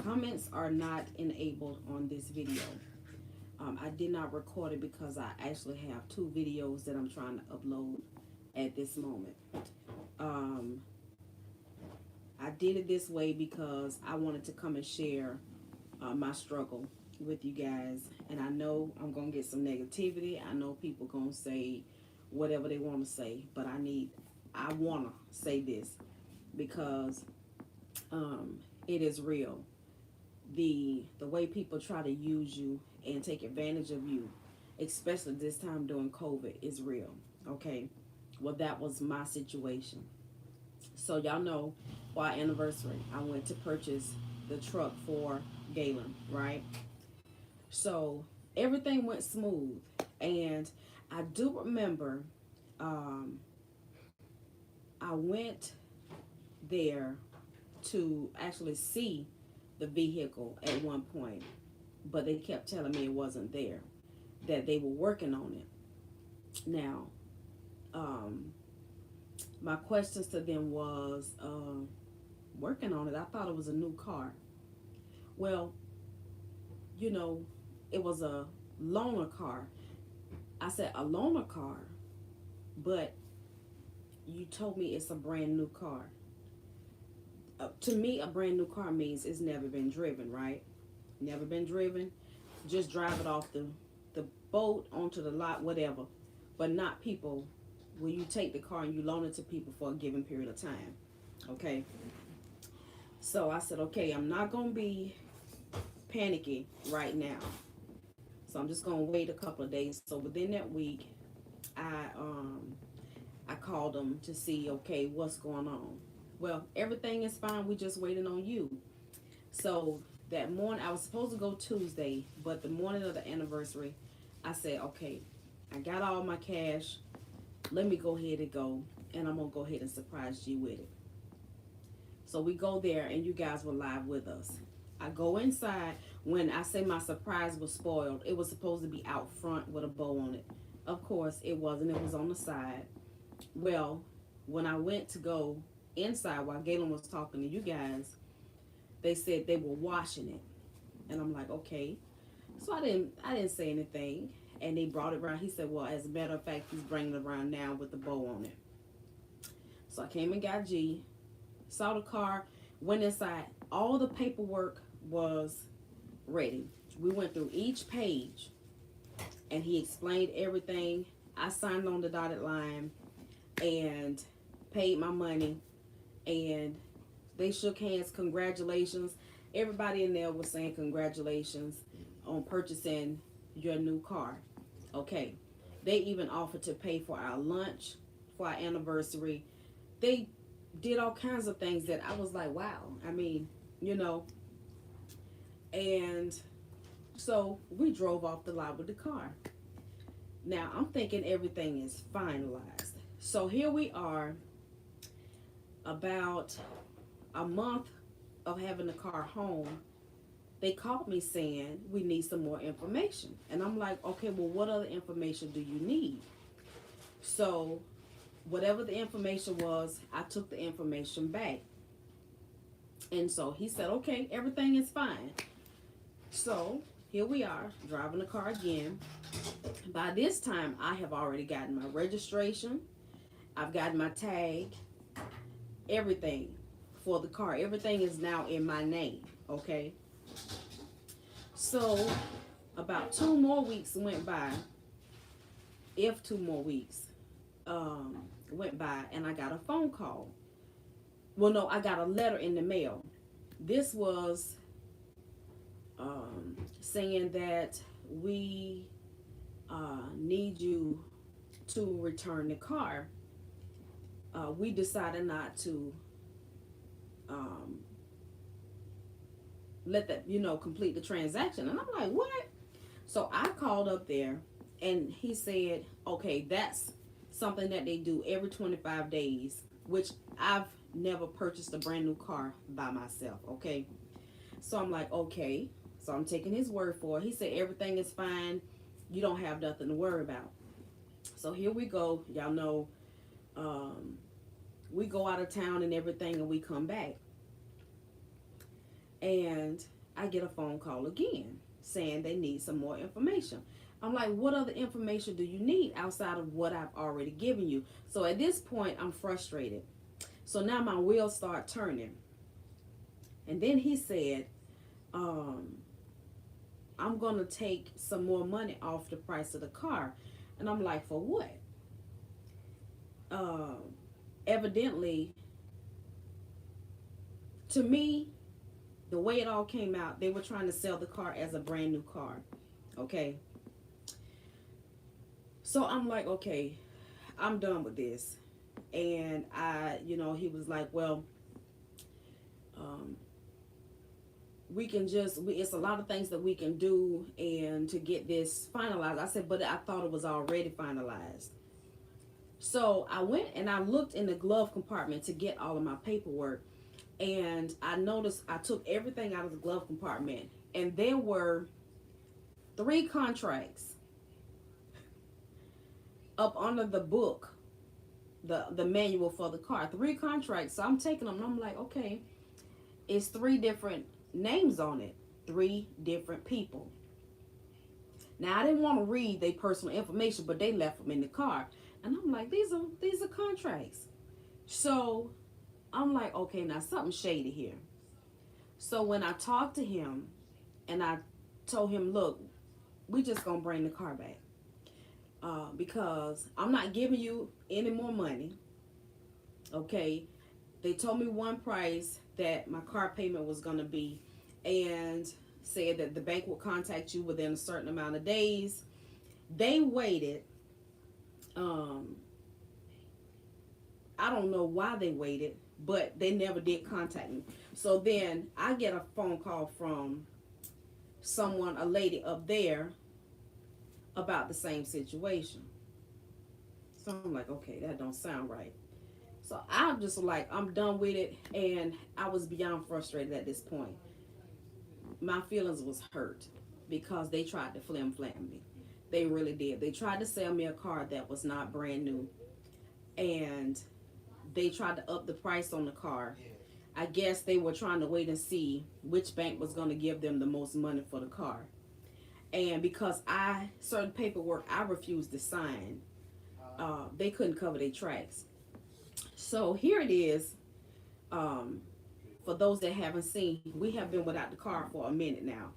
Comments are not enabled on this video. I did not record it because I actually have two videos that I'm trying to upload at this moment. Um, I did it this way because I wanted to come and share my struggle with you guys. And I know I'm going to get some negativity. I know people going to say whatever they want to say. But I want to say this because it is real. The way people try to use you and take advantage of you, especially this time during COVID, is real. Okay. Well, that was my situation. So y'all know for our anniversary, I went to purchase the truck for Galen, right? So everything went smooth, and I do remember um, I went there to actually see the vehicle at one point, but they kept telling me it wasn't there, that they were working on it. Now, um, my questions to them was, working on it. I thought it was a new car. Well, you know, it was a loaner car. I said, a loaner car, but you told me it's a brand new car. To me, a brand new car means it's never been driven, right? Never been driven. Just drive it off the boat onto the lot, whatever. But not people when you take the car and you loan it to people for a given period of time. Okay? So I said, okay, I'm not going to be panicky right now. So I'm just going to wait a couple of days. So within that week, I called them to see, okay, what's going on. Well, everything is fine. We just waiting on you. So that morning, I was supposed to go Tuesday, but the morning of the anniversary, I said, okay, I got all my cash. Let me go ahead and go, and I'm going to go ahead and surprise G with it. So we go there, and you guys were live with us. I go inside. When I say my surprise was spoiled, it was supposed to be out front with a bow on it. Of course, it wasn't. It was on the side. Well, when I went to go inside while Galen was talking to you guys, they said they were washing it. And I'm like, okay. So I didn't say anything. And they brought it around. He said, well, as a matter of fact, he's bringing it around now with the bow on it. So I came and got G, saw the car, went inside. All the paperwork was ready. We went through each page, and he explained everything. I signed on the dotted line and paid my money, and they shook hands. Congratulations. Everybody in there was saying congratulations on purchasing your new car. Okay. They even offered to pay for our lunch for our anniversary. They did all kinds of things that I was like, wow. I mean, you know. And so we drove off the lot with the car. Now I'm thinking everything is finalized. So here we are, about a month of having the car home. They called me saying we need some more information. And I'm like, okay, well, what other information do you need? So whatever the information was, I took the information back. And so he said, okay, everything is fine. So here we are, driving the car again. By this time, I have already gotten my registration. I've gotten my tag, everything for the car. Everything is now in my name, okay? So about 2 more weeks went by, if 2 more weeks went by, and I got a phone call. Well, no, I got a letter in the mail. This was saying that we need you to return the car. We decided not to let that, complete the transaction. And I'm like, what? So I called up there, and he said, okay, that's something that they do every 25 days, which I've never purchased a brand new car by myself, okay? So I'm like, okay. So I'm taking his word for it. He said, everything is fine. You don't have nothing to worry about. So here we go. Y'all know, we go out of town and everything, and we come back. And I get a phone call again saying they need some more information. I'm like, what other information do you need outside of what I've already given you? So at this point, I'm frustrated. So now my wheels start turning. And then he said, I'm going to take some more money off the price of the car. And I'm like, for what? Evidently, to me, the way it all came out, they were trying to sell the car as a brand new car. Okay. So I'm like, okay, I'm done with this. And he was like, well, we can it's a lot of things that we can do and to get this finalized. I said, but I thought it was already finalized. So I went and I looked in the glove compartment to get all of my paperwork. And I noticed I took everything out of the glove compartment. And there were 3 contracts up under the book, the manual for the car. 3 contracts. So I'm taking them and I'm like, okay, it's 3 different names on it. 3 different people. Now I didn't want to read their personal information, but they left them in the car. And I'm like, these are contracts. So I'm like, okay, now something shady here. So when I talked to him and I told him, look, we just gonna bring the car back. Because I'm not giving you any more money. Okay. They told me one price that my car payment was gonna be, and said that the bank will contact you within a certain amount of days. They waited. I don't know why they waited, but they never did contact me. So then I get a phone call from someone, a lady up there, about the same situation. So I'm like, okay, that don't sound right. So I'm just like, I'm done with it. And I was beyond frustrated at this point. My feelings was hurt because they tried to flim me. They really did. They tried to sell me a car that was not brand new. And they tried to up the price on the car. I guess they were trying to wait and see which bank was going to give them the most money for the car. And because certain paperwork I refused to sign, they couldn't cover their tracks. So here it is. For those that haven't seen, we have been without the car for a minute now.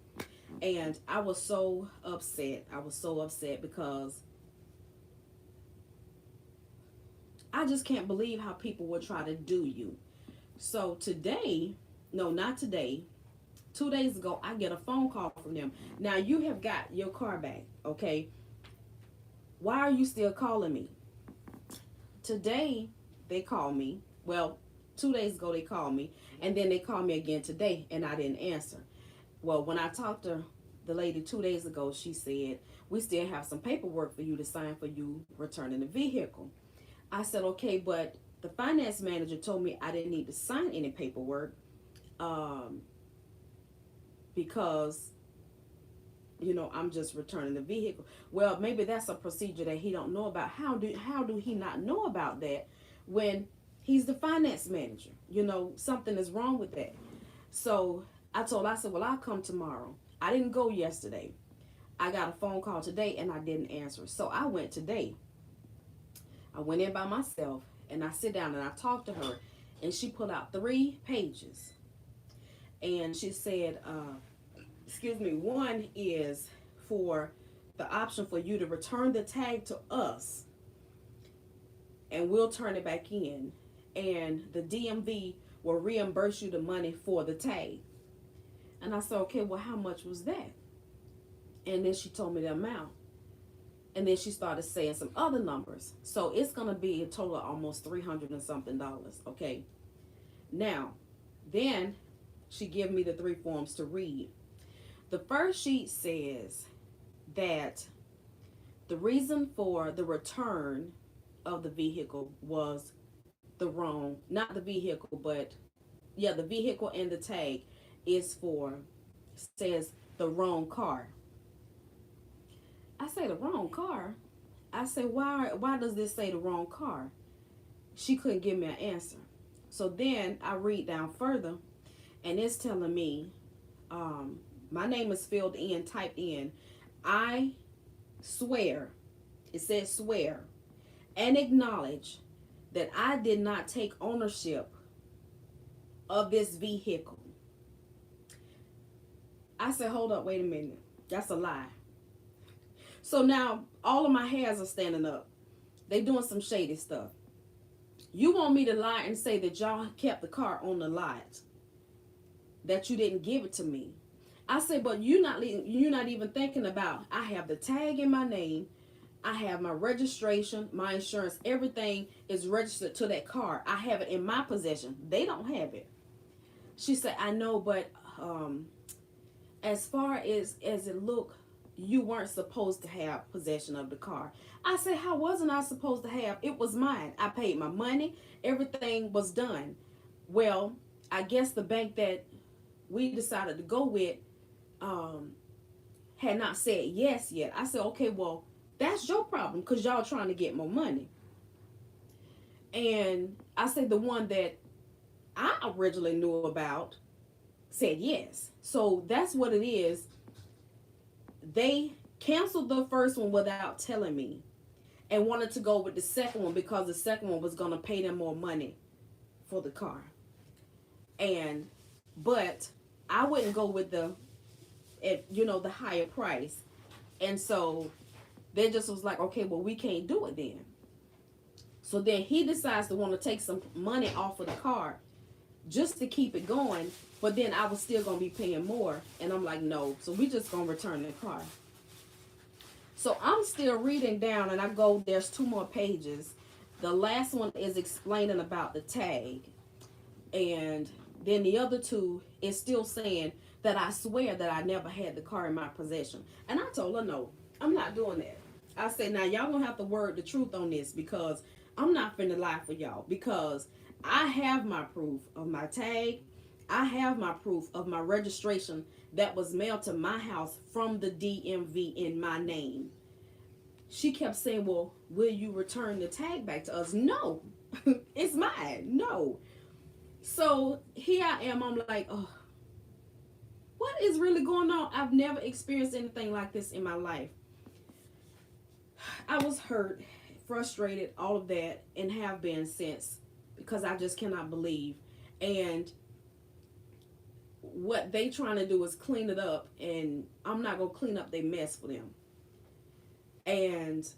And I was so upset. I was so upset because I just can't believe how people will try to do you. So today, no, not today, 2 days ago, I get a phone call from them. Now, you have got your car back, okay? Why are you still calling me? Today, they called me. Well, 2 days ago, they called me. And then they called me again today, and I didn't answer. Well, when I talked to the lady 2 days ago, she said, we still have some paperwork for you to sign for you returning the vehicle. I said, okay, but the finance manager told me I didn't need to sign any paperwork because, I'm just returning the vehicle. Well, maybe that's a procedure that he don't know about. How do he not know about that when he's the finance manager? Something is wrong with that. So I said, well, I'll come tomorrow. I didn't go yesterday. I got a phone call today and I didn't answer. So I went today. I went in by myself and I sit down and I talked to her, and she pulled out 3 pages. And she said, one is for the option for you to return the tag to us and we'll turn it back in. And the DMV will reimburse you the money for the tag. And I said, okay, well, how much was that? And then she told me the amount. And then she started saying some other numbers. So it's going to be a total of almost $300 and something, okay? Now, then she gave me the 3 forms to read. The first sheet says that the reason for the return of the vehicle was the wrong, not the vehicle, but the vehicle and the tag says the wrong car. I say the wrong car. I say, why does this say the wrong car? She couldn't give me an answer. So then I read down further, and it's telling me my name is filled in, typed in. I swear, it says swear, and acknowledge that I did not take ownership of this vehicle. I said, hold up, wait a minute. That's a lie. So now all of my hairs are standing up. They doing some shady stuff. You want me to lie and say that y'all kept the car on the lot, that you didn't give it to me? I said, but you're not even thinking about, I have the tag in my name. I have my registration, my insurance, everything is registered to that car. I have it in my possession. They don't have it. She said, I know, but as far as it looked, you weren't supposed to have possession of the car. I said, how wasn't I supposed to have? It was mine. I paid my money. Everything was done. Well, I guess the bank that we decided to go with had not said yes yet. I said, okay, well, that's your problem because y'all trying to get more money. And I said the one that I originally knew about said yes. So that's what it is. They canceled the first one without telling me and wanted to go with the second one because the second one was going to pay them more money for the car. But I wouldn't go with the higher price. And so they just was like, okay, well, we can't do it then. So then he decides to want to take some money off of the car just to keep it going. But then I was still going to be paying more. And I'm like, no. So we just going to return the car. So I'm still reading down and there's 2 more pages. The last one is explaining about the tag. And then the other 2 is still saying that I swear that I never had the car in my possession. And I told her, no, I'm not doing that. I said, now y'all gonna have to word the truth on this because I'm not finna lie for y'all, because I have my proof of my tag. I have my proof of my registration that was mailed to my house from the DMV in my name. She kept saying, well, will you return the tag back to us? No, it's mine. No. So here I am. I'm like, oh, what is really going on? I've never experienced anything like this in my life. I was hurt, frustrated, all of that, and have been since, because I just cannot believe. And what they trying to do is clean it up, and I'm not going to clean up their mess for them. And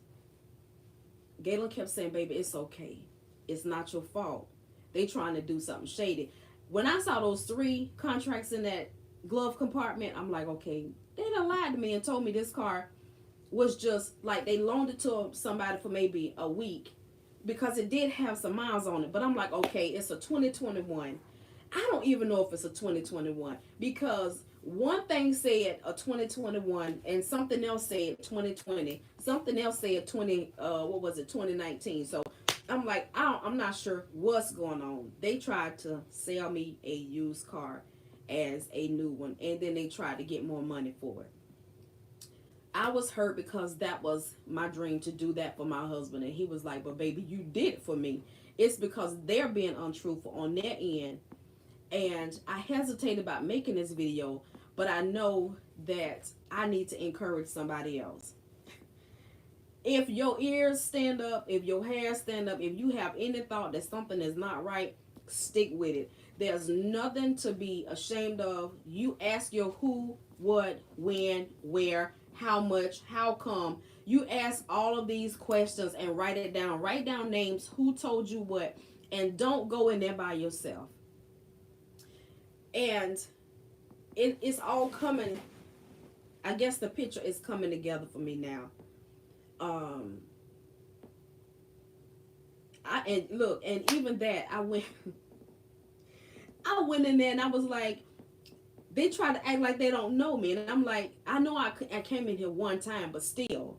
Galen kept saying, baby, it's okay. It's not your fault. They trying to do something shady. When I saw those 3 contracts in that glove compartment, I'm like, okay, they done lied to me and told me this car was just like they loaned it to somebody for maybe a week because it did have some miles on it. But I'm like, okay, it's a 2021. I don't even know if it's a 2021 because one thing said a 2021 and something else said 2020. Something else said 2019. So I'm like, I'm not sure what's going on. They tried to sell me a used car as a new one, and then they tried to get more money for it. I was hurt because that was my dream to do that for my husband, and he was like, but baby, you did it for me. It's because they're being untruthful on their end, and I hesitate about making this video, but I know that I need to encourage somebody else. If your ears stand up, if your hair stand up, if you have any thought that something is not right, stick with it. There's nothing to be ashamed of. You ask your who, what, when, where, how much, how come. You ask all of these questions and write it down. Write down names, who told you what, and don't go in there by yourself. And it's all coming. I guess the picture is coming together for me now. And even that, I went in there and I was like, they try to act like they don't know me. And I'm like, I know I came in here one time, but still.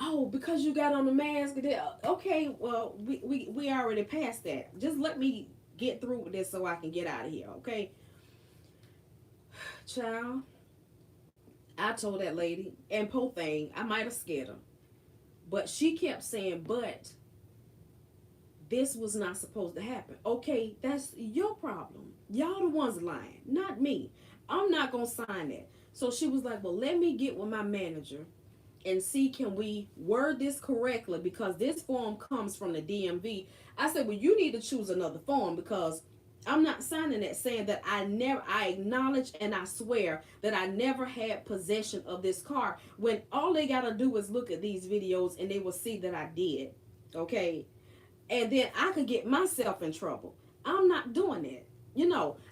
Oh, because you got on the mask. Okay, well, we already passed that. Just let me get through with this so I can get out of here, okay? Child, I told that lady, and poor thing, I might have scared her. But she kept saying, but this was not supposed to happen. Okay, that's your problem. Y'all the ones lying, not me. I'm not going to sign that. So she was like, well, let me get with my manager and see, can we word this correctly, because this form comes from the DMV. I said, well, you need to choose another form, because I'm not signing that, saying that I acknowledge and I swear that I never had possession of this car, when all they got to do is look at these videos and they will see that I did. Okay. And then I could get myself in trouble. I'm not doing that.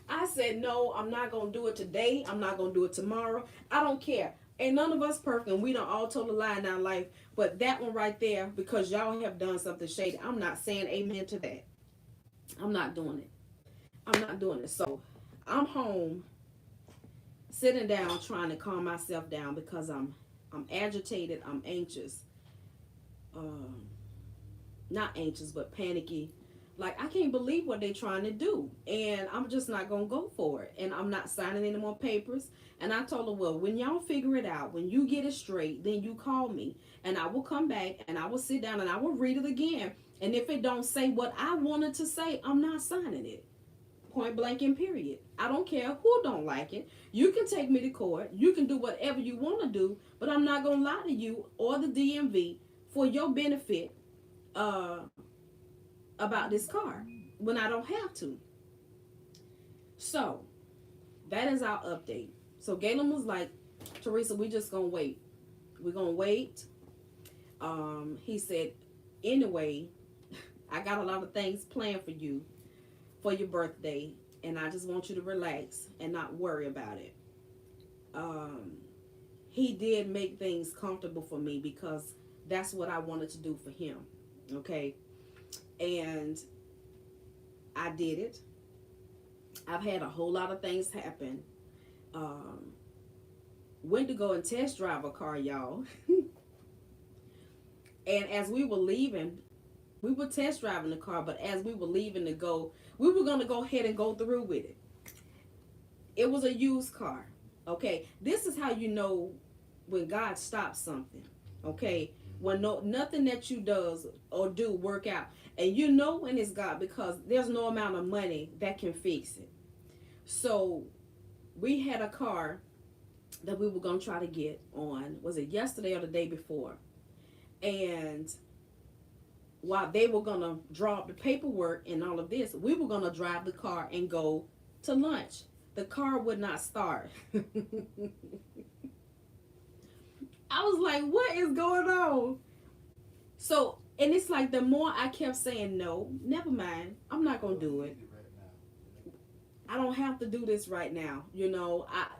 I said, no, I'm not going to do it today. I'm not going to do it tomorrow. I don't care. Ain't none of us perfect, and we don't all toe the line in our life. But that one right there, because y'all have done something shady, I'm not saying amen to that. I'm not doing it. I'm not doing it. So I'm home, sitting down, trying to calm myself down, because I'm agitated. I'm anxious. Not anxious, but panicky. Like, I can't believe what they're trying to do. And I'm just not going to go for it. And I'm not signing any more papers. And I told her, well, when y'all figure it out, when you get it straight, then you call me. And I will come back and I will sit down and I will read it again. And if it don't say what I wanted to say, I'm not signing it. Point blank and period. I don't care who don't like it. You can take me to court. You can do whatever you want to do. But I'm not going to lie to you or the DMV for your benefit about this car when I don't have to. So that is our update. So Galen was like, Teresa, we just gonna wait. We're gonna wait. He said, anyway, I got a lot of things planned for you for your birthday, and I just want you to relax and not worry about it. He did make things comfortable for me, because that's what I wanted to do for him. Okay. And I did it. I've had a whole lot of things happen. Went to go and test drive a car, y'all. And as we were leaving, we were test driving the car, but as we were leaving to go, we were going to go ahead and go through with it. It was a used car. Okay. This is how you know when God stops something. Okay. When nothing that you does or do work out. And you know when it's God, because there's no amount of money that can fix it. So we had a car that we were going to try to get on, was it yesterday or the day before? And while they were going to draw up the paperwork and all of this, we were going to drive the car and go to lunch. The car would not start. I was like, what is going on? So, and it's like the more I kept saying, no, never mind, I'm not going to do it. I don't have to do this right now,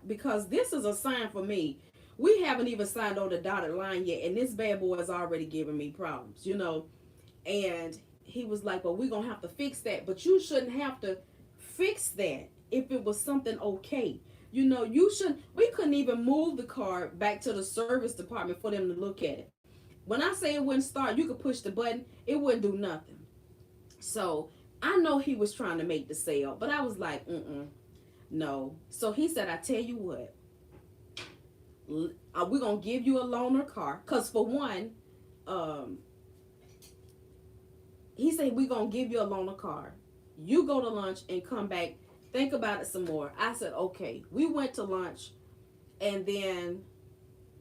because this is a sign for me. We haven't even signed on the dotted line yet, and this bad boy is already giving me problems, And he was like, well, we're going to have to fix that, but you shouldn't have to fix that if it was something okay. You shouldn't, we couldn't even move the car back to the service department for them to look at it. When I say it wouldn't start, you could push the button, it wouldn't do nothing. So I know he was trying to make the sale, but I was like, no. So he said, I tell you what, we're going to give you a loaner car. Because for one, he said, we're going to give you a loaner car. You go to lunch and come back. Think about it some more. I said, okay. We went to lunch and then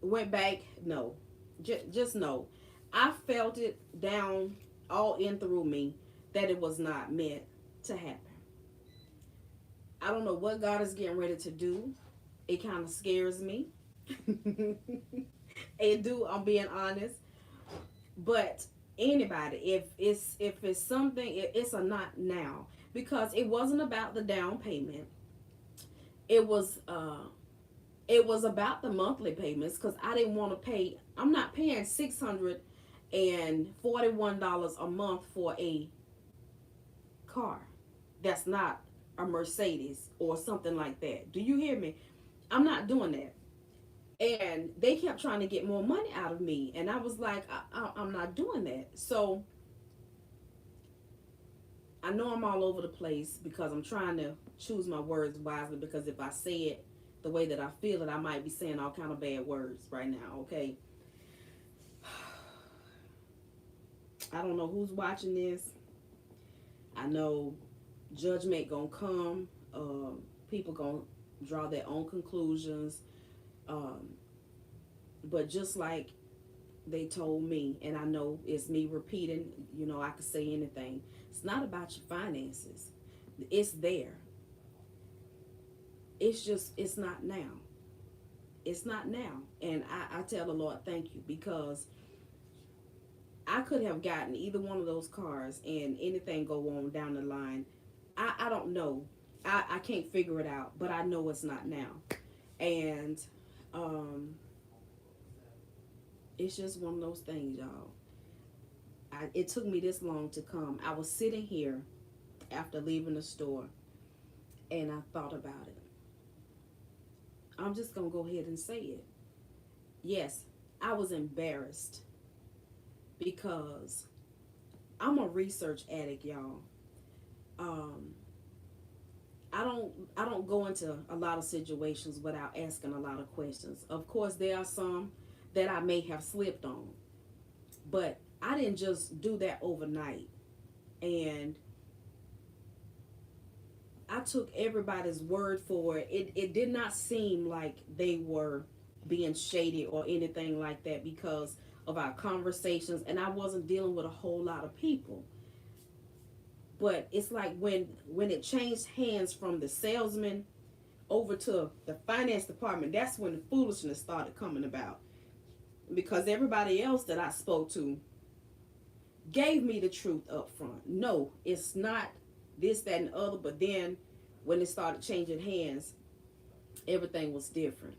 went back. No, just no. I felt it down all in through me that it was not meant to happen. I don't know what God is getting ready to do. It kind of scares me. I'm being honest. But anybody, if it's something, it's a not now. Because it wasn't about the down payment. It was about the monthly payments, because I didn't want to pay. I'm not paying $641 a month for a car that's not a Mercedes or something like that. Do you hear me? I'm not doing that. And they kept trying to get more money out of me, and I was like, I'm not doing that. So I know I'm all over the place because I'm trying to choose my words wisely, because if I say it the way that I feel it, I might be saying all kind of bad words right now, okay? I don't know who's watching this. I know judgment gonna come. People gonna draw their own conclusions. Um, but just like they told me, and I know it's me repeating, I could say anything. It's not about your finances. It's there. It's just, it's not now. It's not now. And I tell the Lord, thank you, because I could have gotten either one of those cars and anything go on down the line. I don't know. I can't figure it out, but I know it's not now. And um, it's just one of those things, y'all. It took me this long to come. I was sitting here after leaving the store, and I thought about it. I'm just going to go ahead and say it. Yes, I was embarrassed because I'm a research addict, y'all. Um, I don't go into a lot of situations without asking a lot of questions. Of course, there are some that I may have slipped on, but I didn't just do that overnight. And I took everybody's word for it. It did not seem like they were being shady or anything like that because of our conversations, and I wasn't dealing with a whole lot of people. But it's like when it changed hands from the salesman over to the finance department, that's when the foolishness started coming about. Because everybody else that I spoke to gave me the truth up front. No, it's not this, that, and the other. But then when it started changing hands, everything was different.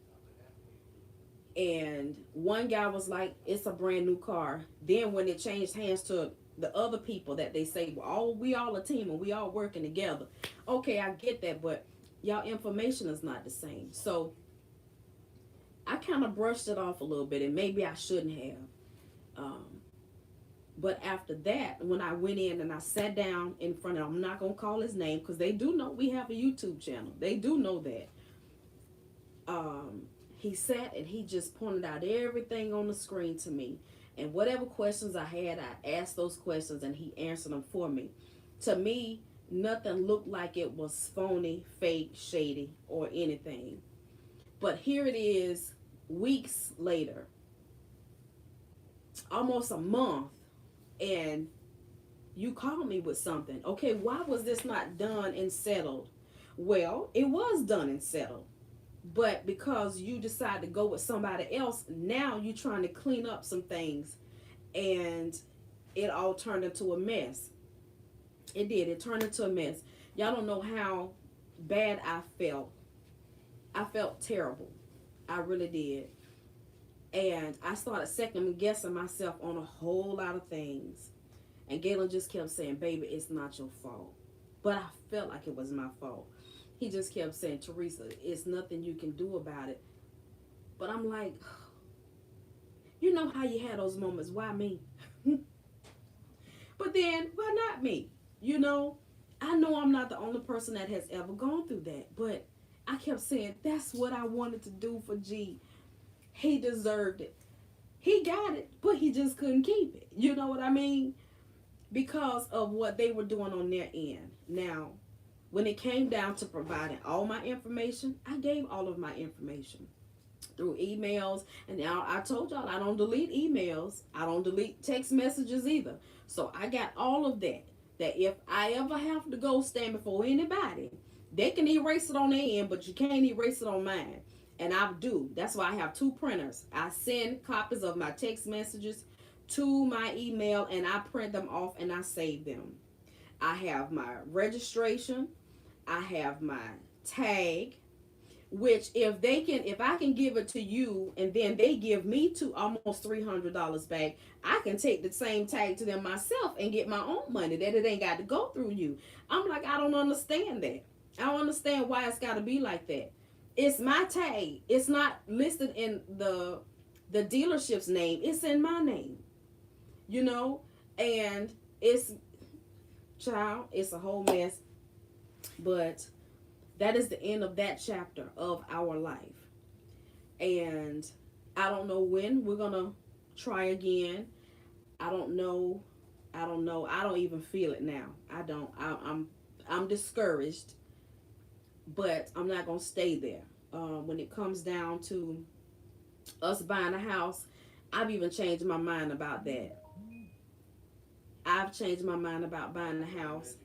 And one guy was like, it's a brand new car. Then when it changed hands to the other people that they say, well, we all a team and we all working together. Okay, I get that, but y'all information is not the same. So I kind of brushed it off a little bit, and maybe I shouldn't have. Um, but after that, when I went in and I sat down in front of, I'm not going to call his name because they do know we have a YouTube channel. They do know that. He sat and he just pointed out everything on the screen to me. And whatever questions I had, I asked those questions and he answered them for me. To me, nothing looked like it was phony, fake, shady, or anything. But here it is, weeks later, almost a month, and you called me with something. Okay, why was this not done and settled? Well, it was done and settled. But because you decide to go with somebody else, now you're trying to clean up some things, and it all turned into a mess. It did. It turned into a mess. Y'all don't know how bad I felt. I felt terrible. I really did. And I started second guessing myself on a whole lot of things. And Galen just kept saying, baby, it's not your fault. But I felt like it was my fault. He just kept saying, Teresa, it's nothing you can do about it. But I'm like, you know how you had those moments, why me? But then, why not me? I know I'm not the only person that has ever gone through that. But I kept saying, that's what I wanted to do for G. He deserved it. He got it, but he just couldn't keep it. You know what I mean? Because of what they were doing on their end. Now, when it came down to providing all my information, I gave all of my information through emails. And now I told y'all I don't delete emails. I don't delete text messages either. So I got all of that. That if I ever have to go stand before anybody, they can erase it on their end, but you can't erase it on mine. And I do. That's why I have two printers. I send copies of my text messages to my email, and I print them off and I save them. I have my registration. I have my tag, which if I can give it to you and then they give me to almost $300 back, I can take the same tag to them myself and get my own money that it ain't got to go through you. I'm like, I don't understand that. I don't understand why it's got to be like that. It's my tag. It's not listed in the dealership's name. It's in my name, and it's a whole mess. But that is the end of that chapter of our life. And I don't know when we're going to try again. I don't know. I don't even feel it now. I don't. I'm discouraged. but I'm not going to stay there. When it comes down to us buying a house, I've even changed my mind about that. I've changed my mind about buying a house.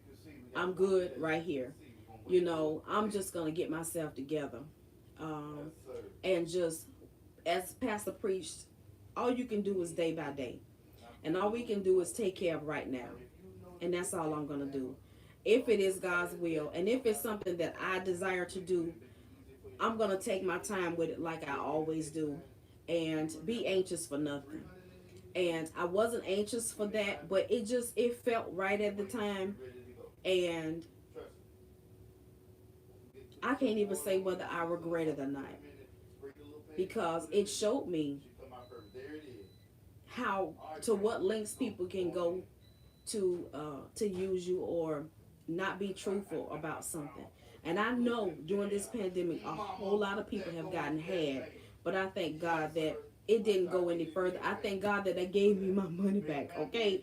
I'm good right here. You know, I'm just going to get myself together. Um, and just, as Pastor preached, all you can do is day by day. And all we can do is take care of right now. And that's all I'm going to do. If it is God's will, and if it's something that I desire to do, I'm going to take my time with it like I always do and be anxious for nothing. And I wasn't anxious for that, but it felt right at the time. And I can't even say whether I regret it or not, because it showed me how, to what lengths people can go to use you or not be truthful about something. And I know during this pandemic, a whole lot of people have gotten had, but I thank God that it didn't go any further. I thank God that they gave me my money back. Okay,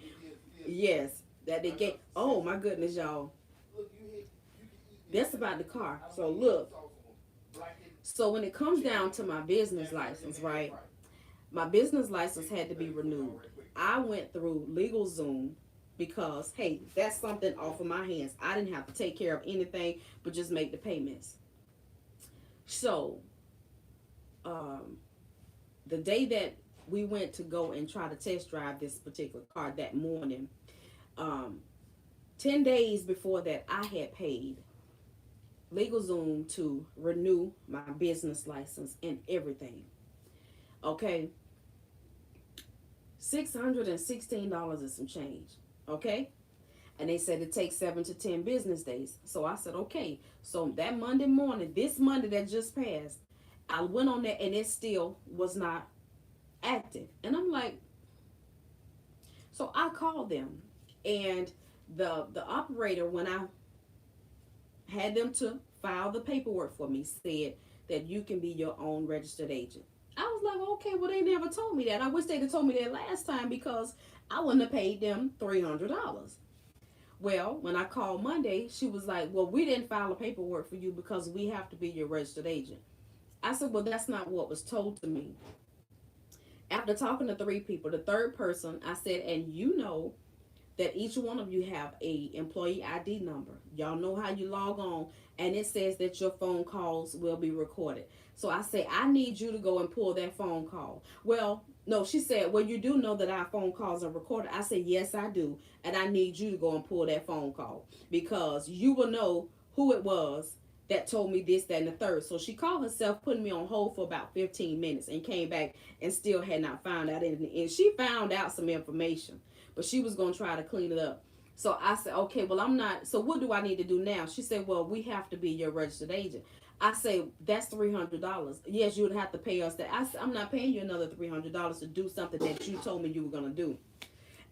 yes, that they gave. Oh my goodness, y'all. That's about the car. So look. So when it comes down to my business license, right? My business license had to be renewed. I went through LegalZoom because, hey, that's something off of my hands. I didn't have to take care of anything but just make the payments. So, the day that we went to go and try to test drive this particular car that morning, 10 days before that, I had paid LegalZoom to renew my business license and everything. Okay, $616 and some change. Okay, and they said it takes 7 to 10 business days. So I said, okay. So that Monday morning, this Monday that just passed, I went on there and it still was not active. And I'm like, so I called them, and the operator, when I had them to file the paperwork for me, said that you can be your own registered agent. I was like, okay, well, they never told me that. I wish they'd have told me that last time, because I wouldn't have paid them $300. Well, when I called Monday, she was like, well, we didn't file the paperwork for you because we have to be your registered agent. I said, well, that's not what was told to me. After talking to 3 people, the third person, I said, and you know that each one of you have a employee ID number. Y'all know how you log on, and it says that your phone calls will be recorded. So I say, I need you to go and pull that phone call. Well, no, she said, well, you do know that our phone calls are recorded. I said, yes, I do. And I need you to go and pull that phone call, because you will know who it was that told me this, that, and the third. So she called herself, putting me on hold for about 15 minutes, and came back and still had not found out anything. And she found out some information, but she was going to try to clean it up. So I said, okay, well, I'm not. So what do I need to do now? She said, well, we have to be your registered agent. I say, that's $300. Yes, you would have to pay us that. I said, I'm not paying you another $300 to do something that you told me you were going to do.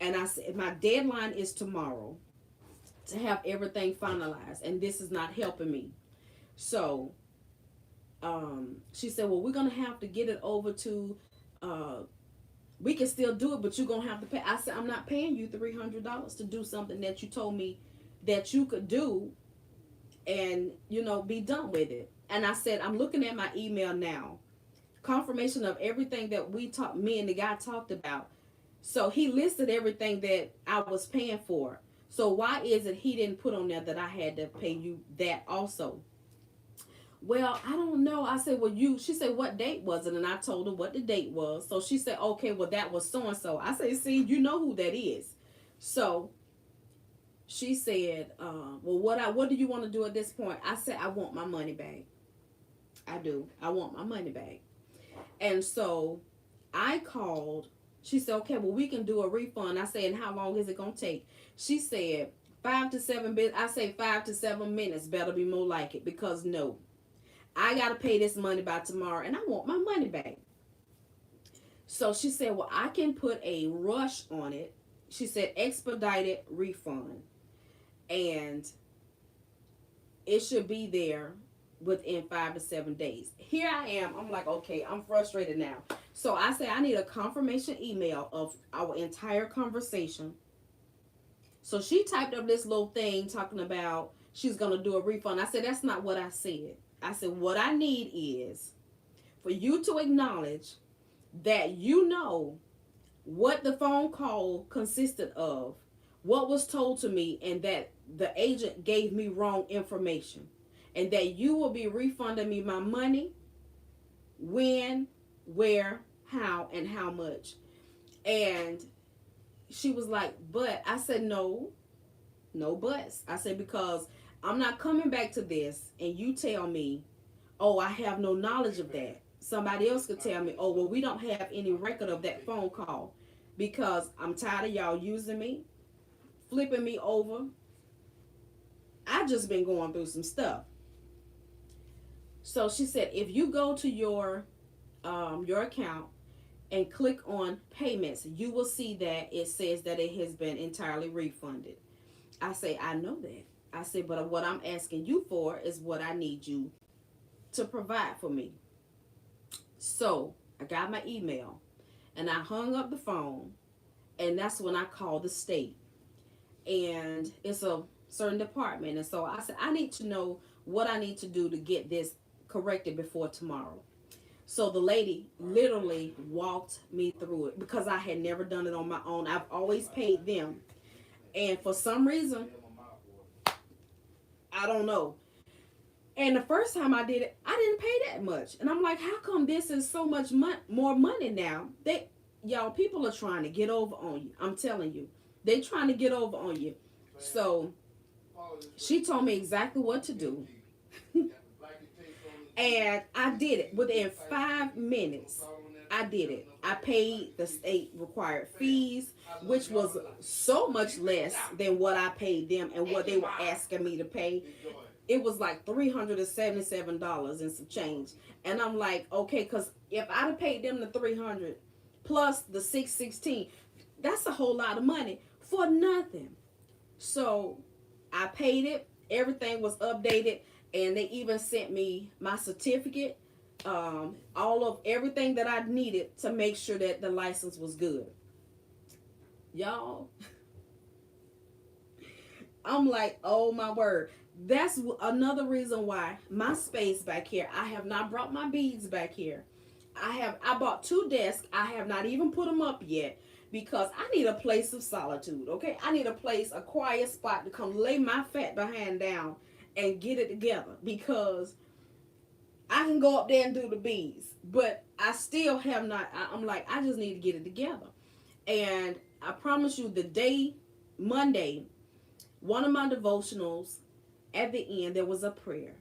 And I said, my deadline is tomorrow to have everything finalized, and this is not helping me. So she said, well, we're going to have to get it over to, we can still do it, but you're going to have to pay. I said, I'm not paying you $300 to do something that you told me that you could do and, you know, be done with it. And I said, I'm looking at my email now. Confirmation of everything that me and the guy talked about. So he listed everything that I was paying for. So why is it he didn't put on there that I had to pay you that also? Well, I don't know. I said, well, she said, what date was it? And I told her what the date was. So she said, okay, well, that was so-and-so. I said, see, you know who that is. So she said, well, what do you want to do at this point? I said, I want my money back. I do. I want my money back. And so I called. She said, okay, well, we can do a refund. I said, and how long is it going to take? She said, 5 to 7 minutes. I say 5 to 7 minutes. Better be more like it, because no. I got to pay this money by tomorrow, and I want my money back. So she said, well, I can put a rush on it. She said, expedited refund. And it should be there within 5 to 7 days. Here I am. I'm like, okay, I'm frustrated now. So I said, I need a confirmation email of our entire conversation. So she typed up this little thing talking about she's going to do a refund. I said, that's not what I said. I said, what I need is for you to acknowledge that you know what the phone call consisted of, what was told to me, and that the agent gave me wrong information, and that you will be refunding me my money when, where, how, and how much. And she was like, but I said, no buts. I said, because I'm not coming back to this and you tell me, oh, I have no knowledge of that. Somebody else could tell me, oh, well, we don't have any record of that phone call, because I'm tired of y'all using me, flipping me over. I just been going through some stuff. So she said, if you go to your account and click on payments, you will see that it says that it has been entirely refunded. I say, I know that. I said, but what I'm asking you for is what I need you to provide for me. So I got my email and I hung up the phone, and that's when I called the state. And it's a certain department. And so I said, I need to know what I need to do to get this corrected before tomorrow. So the lady literally walked me through it, because I had never done it on my own. I've always paid them. And for some reason, I don't know. And the first time I did it, I didn't pay that much. And I'm like, how come this is so much more money now? Y'all, people are trying to get over on you. I'm telling you. They trying to get over on you. So she told me exactly what to do. And I did it. Within 5 minutes, I did it. I paid the state required fees, which was so much less than what I paid them and what they were asking me to pay. It was like $377 and some change. And I'm like, okay, because if I'd have paid them the $300 plus the $616, that's a whole lot of money for nothing. So I paid it. Everything was updated. And they even sent me my certificate, all of everything that I needed to make sure that the license was good. Y'all, I'm like, oh my word. That's another reason why my space back here, I have not brought my beads back here. I bought 2 desks. I have not even put them up yet, because I need a place of solitude, okay? I need a quiet spot to come lay my fat behind down and get it together, because I can go up there and do the beads, but I still have not. I'm like, I just need to get it together. And I promise you, the day, Monday, one of my devotionals, at the end, there was a prayer.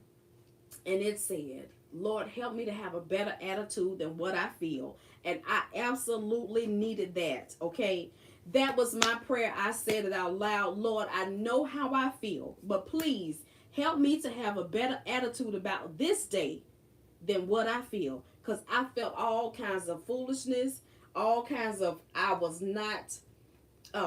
And it said, Lord, help me to have a better attitude than what I feel. And I absolutely needed that, okay? That was my prayer. I said it out loud. Lord, I know how I feel, but please help me to have a better attitude about this day than what I feel. Because I felt all kinds of foolishness, all kinds of, I was not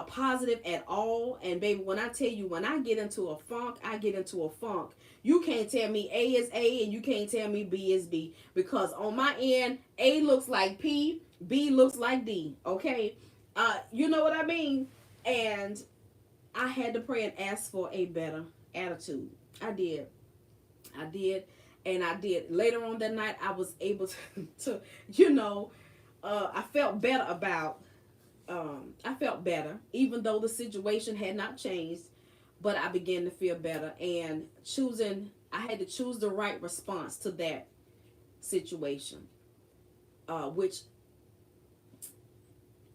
positive at all. And baby, when I tell you, when I get into a funk, I get into a funk. You can't tell me A is A and you can't tell me B is B. Because on my end, A looks like P, B looks like D. Okay? You know what I mean? And I had to pray and ask for a better attitude. I did. And I did. Later on that night, I was able to I felt better about, I felt better, even though the situation had not changed, but I began to feel better. And I had to choose the right response to that situation, which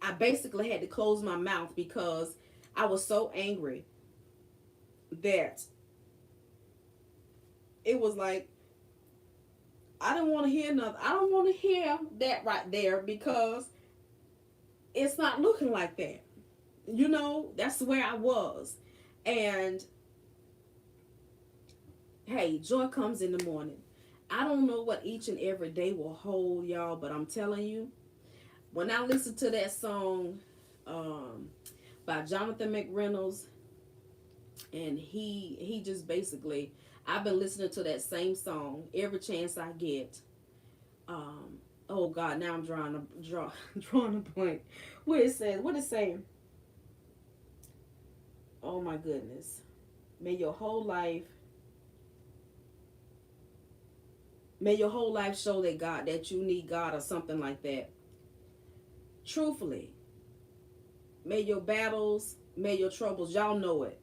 I basically had to close my mouth, because I was so angry that it was like, I don't want to hear nothing. I don't want to hear that right there, because it's not looking like that. You know, that's where I was. And hey, joy comes in the morning. I don't know what each and every day will hold, y'all, but I'm telling you, when I listened to that song by Jonathan McReynolds, and he just basically, I've been listening to that same song every chance I get. Oh God, now I'm drawing a blank. What it saying? Oh my goodness. May your whole life May your whole life show that God, that you need God or something like that. Truthfully, may your battles, may your troubles, y'all know it.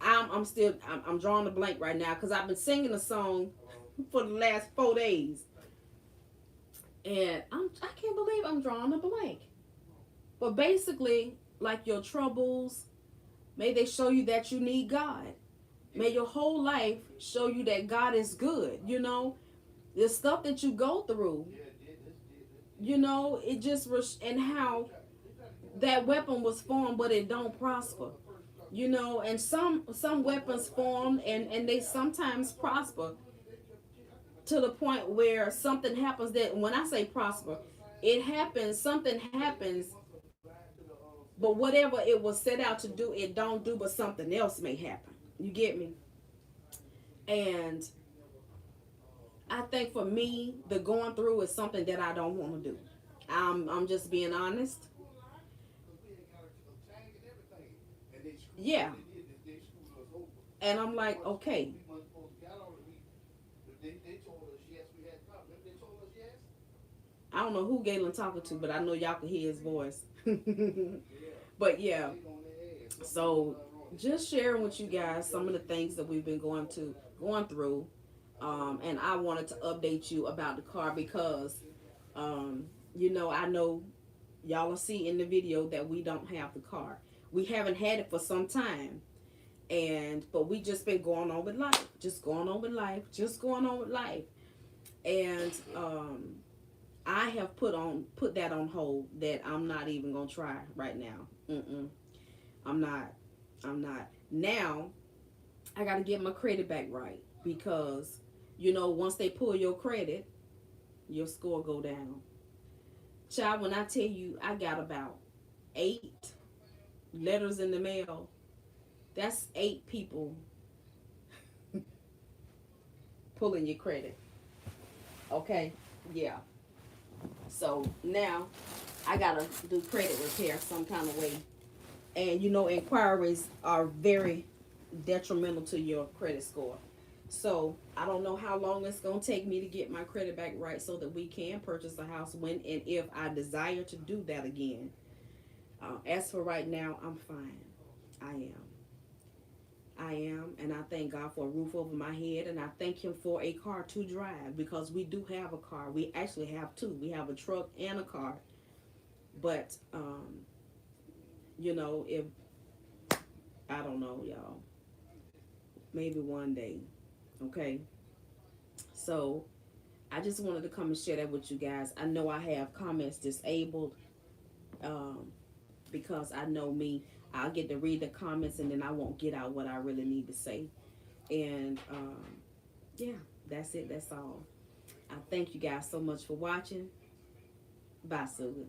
I'm drawing a blank right now because I've been singing a song for the last 4 days, and I can't believe I'm drawing a blank. But basically, like your troubles, may they show you that you need God. May your whole life show you that God is good. You know, the stuff that you go through, you know, it just and how that weapon was formed, but it don't prosper. You know, and some weapons form and they sometimes prosper to the point where something happens that, when I say prosper, it happens, something happens, but whatever it was set out to do, it don't do, but something else may happen. You get me? And I think for me, the going through is something that I don't want to do. I'm just being honest. Yeah. And I'm like, okay. I don't know who Galen talking to, but I know y'all can hear his voice. But yeah, so just sharing with you guys some of the things that we've been going through, and I wanted to update you about the car because, you know, I know y'all will see in the video that we don't have the car. We haven't had it for some time, but we just been going on with life, just going on with life, just going on with life, and I have put that on hold. That I'm not even gonna try right now. I'm not. Now I gotta get my credit back right because, you know, once they pull your credit, your score go down. Child, when I tell you I got about 8 letters in the mail, that's 8 people pulling your credit. Okay, yeah. So now I gotta do credit repair some kind of way. And you know, inquiries are very detrimental to your credit score. So I don't know how long it's gonna take me to get my credit back right so that we can purchase a house when and if I desire to do that again. As for right now, I'm fine. I am, and I thank God for a roof over my head, and I thank Him for a car to drive because we do have a car. We actually have two. We have a truck and a car. But, you know, if, I don't know, y'all, maybe one day, okay? So, I just wanted to come and share that with you guys. I know I have comments disabled, because I know me. I'll get to read the comments and then I won't get out what I really need to say. And yeah, that's it. That's all. I thank you guys so much for watching. Bye, Sooga.